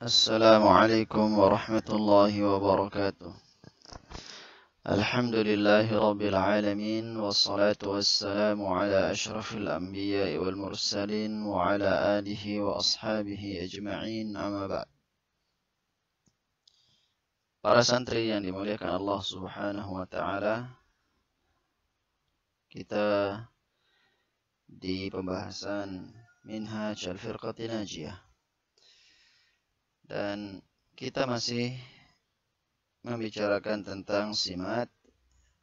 Assalamualaikum warahmatullahi wabarakatuh. Alhamdulillahi rabbil alamin, wassalatu wassalamu ala ashrafil anbiya'i wal mursalin wa ala alihi wa ashabihi ajma'in, amma ba'd. Para santri yang dimuliakan Allah Subhanahu wa taala, kita di pembahasan Minhaj al-Firqati Najiyah. Dan kita masih membicarakan tentang simat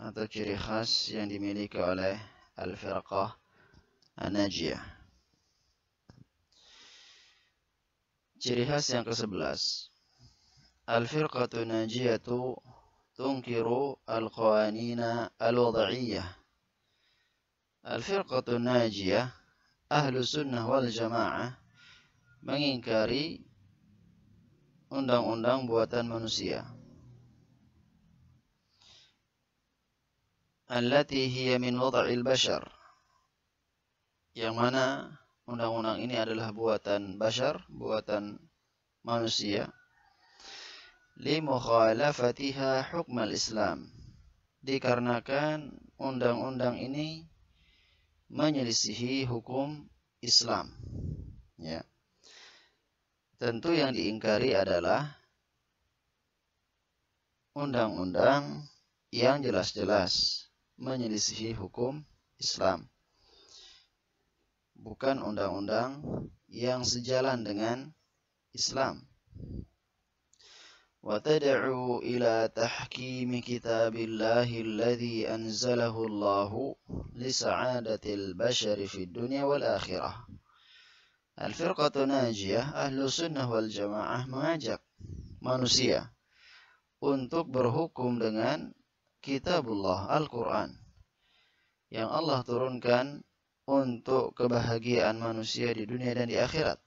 atau ciri khas yang dimiliki oleh Al-Firqah An-Najiyah. Ciri khas yang ke-11. Al-Firqatu Najiyatu tunkiru al-qawanina al-wada'iyah. Al-Firqatu Najiyah, Ahlu Sunnah wal Jamaah, mengingkari undang-undang buatan manusia. Allati hiya min wada'il bashar, yang mana undang-undang ini adalah buatan bashar, buatan manusia. Li mukhalafatiha hukm al-Islam, dikarenakan undang-undang ini menyelisihi hukum Islam. Ya. Tentu yang diingkari adalah undang-undang yang jelas-jelas menyelisihi hukum Islam, bukan undang-undang yang sejalan dengan Islam. Wa tad'u ila tahkimi kitabillahi alladhi anzalahu Allahu li sa'adatil bashari fid dunya wal akhirah. Al-Firqatu Najiyah, Ahlu Sunnah wal Jamaah, mengajak manusia untuk berhukum dengan kitabullah Al-Quran yang Allah turunkan untuk kebahagiaan manusia di dunia dan di akhirat.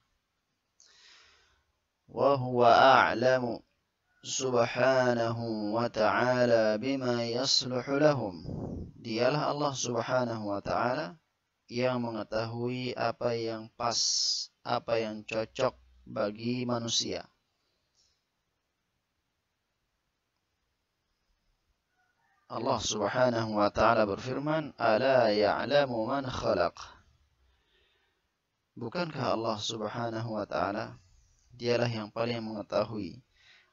Wa huwa a'lamu subhanahu wa ta'ala bima yasluhu lahum. Dialah Allah Subhanahu wa ta'ala yang mengetahui apa yang pas, apa yang cocok bagi manusia. Allah Subhanahu wa ta'ala berfirman, "Ala ya'lamu man khalaq." Bukankah Allah Subhanahu wa ta'ala dialah yang paling mengetahui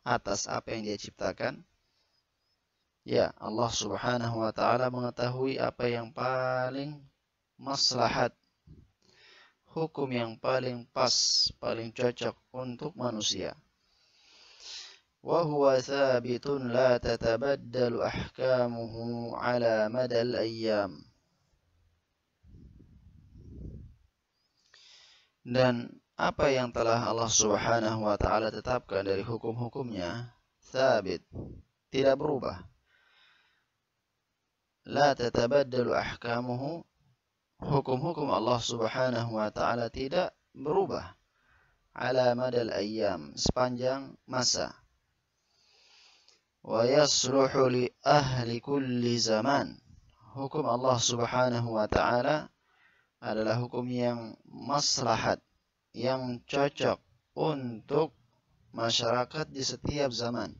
atas apa yang Dia ciptakan? Ya, Allah Subhanahu wa ta'ala mengetahui apa yang paling maslahat, hukum yang paling pas, paling cocok untuk manusia. Wa huwa thabitun la tatabaddalu ahkamuhu ala madal ayyam. Dan apa yang telah Allah Subhanahu wa ta'ala tetapkan dari hukum-hukumnya, thabit, tidak berubah. La tatabaddalu ahkamuhu, hukum-hukum Allah Subhanahu wa ta'ala tidak berubah. Ala madal ayyam, sepanjang masa. Wa yasluhu li ahli kulli zaman. Hukum Allah Subhanahu wa ta'ala adalah hukum yang maslahat, yang cocok untuk masyarakat di setiap zaman.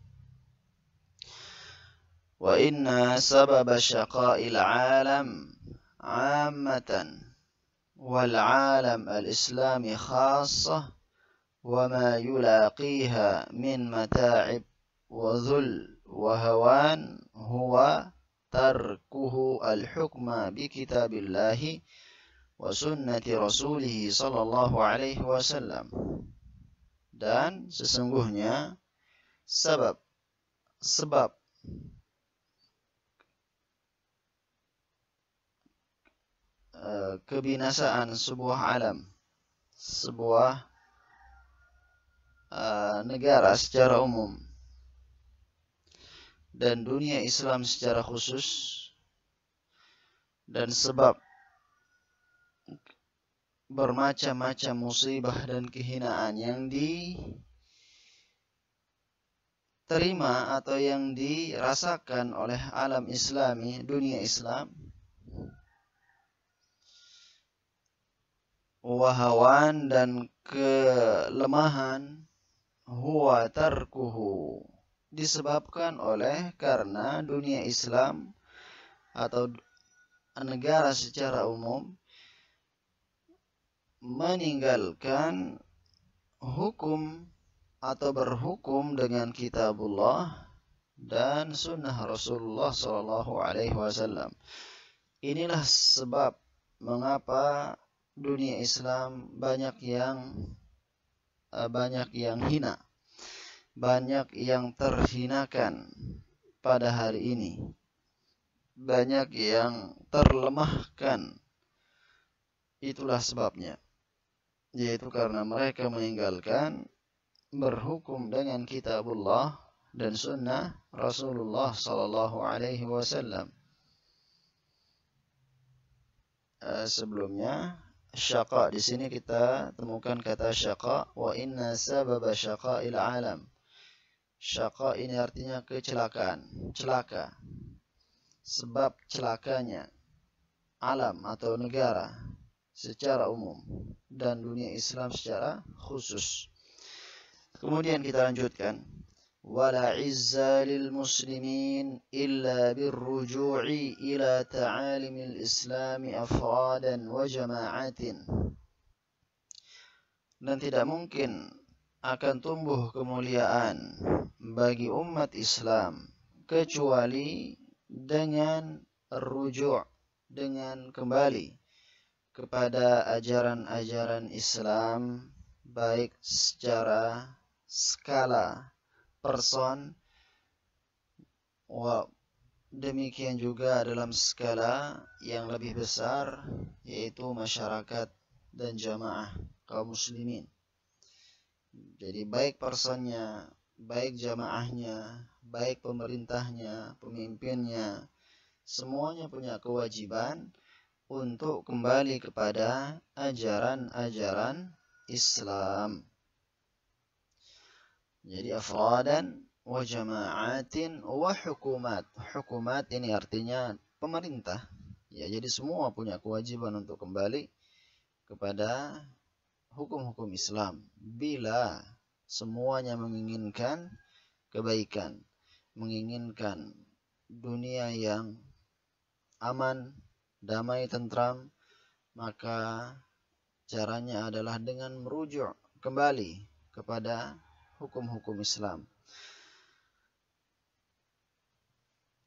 Wa inna sababa syaqa'il alam ammatan wal alam al-islami khassah wa ma yulaqiha min mata'ib wa dhul wa hawan huwa tarkuhu al-hukma bi kitabillahi wa sunnati rasulih sallallahu alaihi wasallam. Dan sesungguhnya sebab kebinasaan sebuah alam, sebuah negara secara umum, dan dunia Islam secara khusus, dan sebab bermacam-macam musibah dan kehinaan yang diterima atau yang dirasakan oleh alam Islami, dunia Islam, wahawan dan kelemahan, huwa tarkuhu. Disebabkan karena dunia Islam atau negara secara umum meninggalkan hukum atau berhukum dengan kitabullah dan sunnah Rasulullah Shallallahu Alaihi Wasallam. Inilah sebab mengapa dunia Islam banyak yang hina, banyak yang terhinakan pada hari ini, banyak yang terlemahkan. Itulah sebabnya, yaitu karena mereka meninggalkan berhukum dengan kitabullah dan sunnah Rasulullah Sallallahu Alaihi Wasallam. Sebelumnya syaqa, di sini kita temukan kata syaqa, wa inna sababa syaqa'il alam. Syaqa ini artinya kecelakaan, celaka. Sebab celakanya alam atau negara secara umum dan dunia Islam secara khusus. Kemudian kita lanjutkan, wala izza lil muslimin illa birruju'i ila ta'alimil islami afradan wa jama'atin. Dan tidak mungkin akan tumbuh kemuliaan bagi umat Islam kecuali dengan rujuk, dengan kembali kepada ajaran-ajaran Islam, baik secara skala person, demikian juga dalam skala yang lebih besar, yaitu masyarakat dan jamaah kaum muslimin. Jadi baik personnya, baik jamaahnya, baik pemerintahnya, pemimpinnya, semuanya punya kewajiban untuk kembali kepada ajaran-ajaran Islam. Jadi afradan wa jama'atin wa hukumat. Hukumat ini artinya pemerintah. Ya, jadi semua punya kewajiban untuk kembali kepada hukum-hukum Islam bila semuanya menginginkan kebaikan, menginginkan dunia yang aman, damai, tentram, maka caranya adalah dengan merujuk kembali kepada hukum-hukum Islam.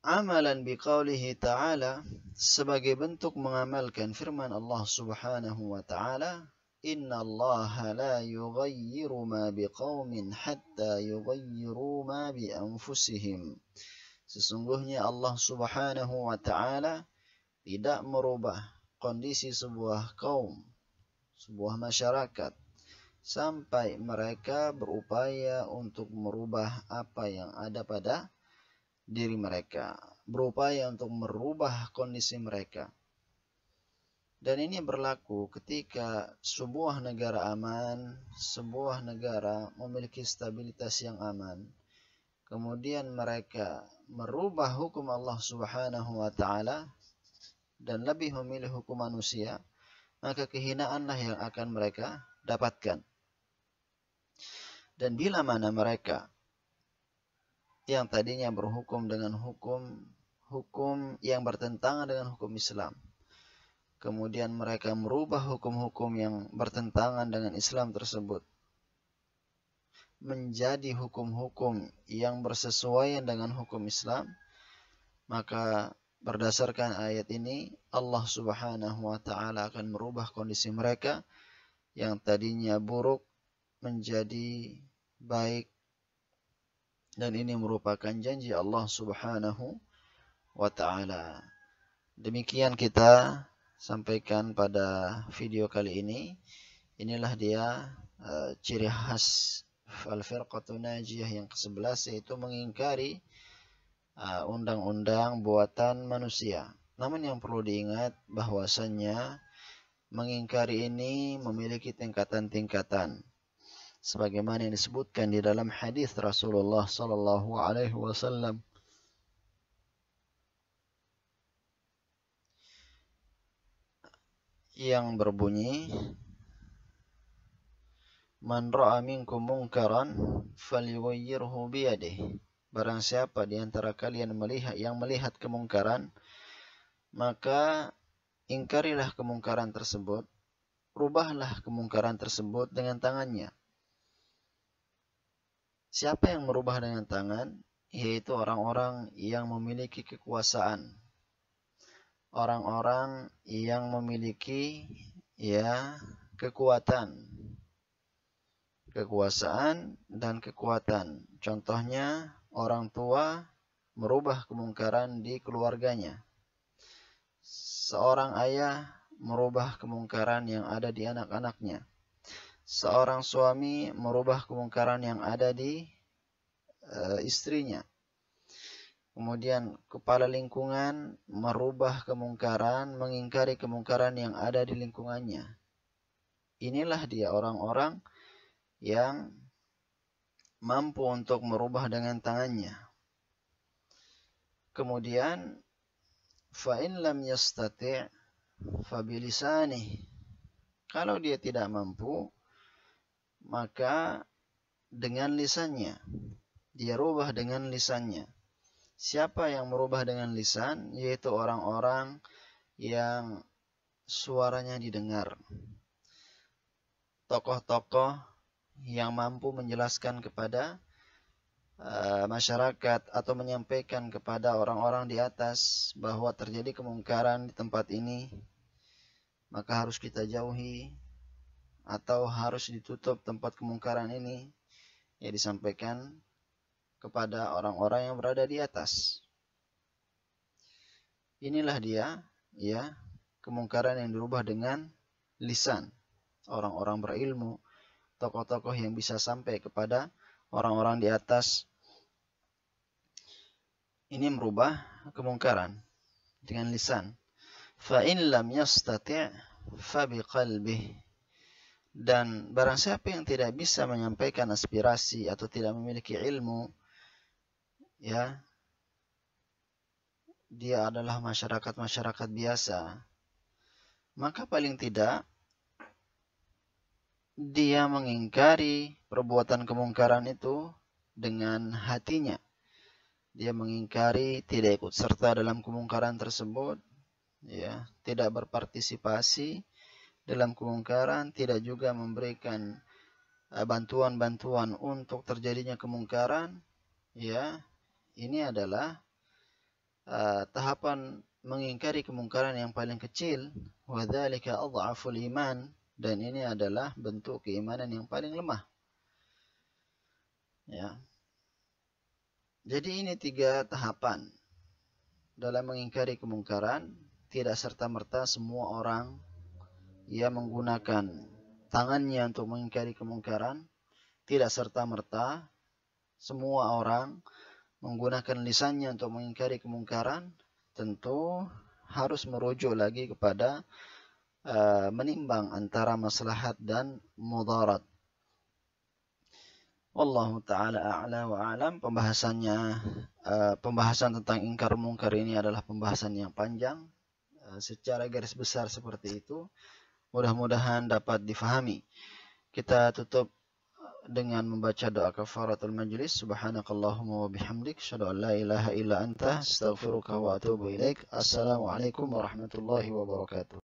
Amalan biqaulihi ta'ala, sebagai bentuk mengamalkan firman Allah Subhanahu wa ta'ala, inna Allah la yughayyiru ma biqaumin hatta yughayyiru ma bi anfusihim. Sesungguhnya Allah Subhanahu wa ta'ala tidak merubah kondisi sebuah kaum, sebuah masyarakat, sampai mereka berupaya untuk merubah apa yang ada pada diri mereka, berupaya untuk merubah kondisi mereka. Dan ini berlaku ketika sebuah negara aman, sebuah negara memiliki stabilitas yang aman, kemudian mereka merubah hukum Allah Subhanahu wa ta'ala dan lebih memilih hukum manusia, maka kehinaanlah yang akan mereka dapatkan. Dan bila mana mereka yang tadinya berhukum dengan hukum yang bertentangan dengan hukum Islam, kemudian mereka merubah hukum-hukum yang bertentangan dengan Islam tersebut menjadi hukum-hukum yang bersesuaian dengan hukum Islam, maka berdasarkan ayat ini Allah Subhanahu wa ta'ala akan merubah kondisi mereka yang tadinya buruk menjadi baik. Dan ini merupakan janji Allah Subhanahu wa ta'ala. Demikian kita sampaikan pada video kali ini. Inilah dia ciri khas Al-Firqatun Najiyah yang ke-11, yaitu mengingkari undang-undang buatan manusia. Namun yang perlu diingat bahwasannya mengingkari ini memiliki tingkatan-tingkatan, sebagaimana yang disebutkan di dalam hadis Rasulullah sallallahu alaihi wasallam. Yang berbunyi, Man ra'a minkum munkaran falyughayyirhu biyadihi. Barang siapa di antara kalian yang melihat kemungkaran, maka ingkarilah kemungkaran tersebut, rubahlah kemungkaran tersebut dengan tangannya. Siapa yang merubah dengan tangan? Yaitu orang-orang yang memiliki kekuasaan. Orang-orang yang memiliki kekuasaan dan kekuatan. Contohnya, orang tua merubah kemungkaran di keluarganya. Seorang ayah merubah kemungkaran yang ada di anak-anaknya. Seorang suami merubah kemungkaran yang ada di istrinya. Kemudian kepala lingkungan merubah kemungkaran, mengingkari kemungkaran yang ada di lingkungannya. Inilah dia orang-orang yang mampu untuk merubah dengan tangannya. Kemudian fa in lam yastati' fa bilisanihi. Kalau dia tidak mampu, maka dengan lisannya. Dia rubah dengan lisannya. Siapa yang merubah dengan lisan? Yaitu orang-orang yang suaranya didengar. Tokoh-tokoh yang mampu menjelaskan kepada masyarakat atau menyampaikan kepada orang-orang di atas bahwa terjadi kemungkaran di tempat ini, maka harus kita jauhi atau harus ditutup tempat kemungkaran ini. Ya, disampaikan kepada orang-orang yang berada di atas. Inilah dia, ya, kemungkaran yang dirubah dengan lisan. Orang-orang berilmu, tokoh-tokoh yang bisa sampai kepada orang-orang di atas, ini merubah kemungkaran dengan lisan. Fa in lam yastati' fa biqalbihi. Dan barang siapa yang tidak bisa menyampaikan aspirasi atau tidak memiliki ilmu, ya, dia adalah masyarakat biasa, maka paling tidak dia mengingkari perbuatan kemungkaran itu dengan hatinya. Dia mengingkari, tidak ikut serta dalam kemungkaran tersebut, ya, tidak berpartisipasi dalam kemungkaran, tidak juga memberikan bantuan-bantuan untuk terjadinya kemungkaran. Ya, ini adalah tahapan mengingkari kemungkaran yang paling kecil. Wa dzalika adhaful iman. Dan ini adalah bentuk keimanan yang paling lemah. Ya. Jadi ini 3 tahapan dalam mengingkari kemungkaran. Tidak serta-merta semua orang yang menggunakan tangannya untuk mengingkari kemungkaran. Tidak serta-merta semua orang menggunakan lisannya untuk mengingkari kemungkaran. Tentu harus merujuk lagi kepada menimbang antara maslahat dan mudarat. Wallahu ta'ala a'la wa a'lam. Pembahasan tentang ingkar mungkar ini adalah pembahasan yang panjang. Secara garis besar seperti itu. Mudah-mudahan dapat difahami. Kita tutup dengan membaca doa kafaratul majlis. Subhanakallahumma wa bihamdik, asyhadu an la ilaha illa anta, astaghfiruka wa atubu ilaik. Assalamualaikum warahmatullahi wabarakatuh.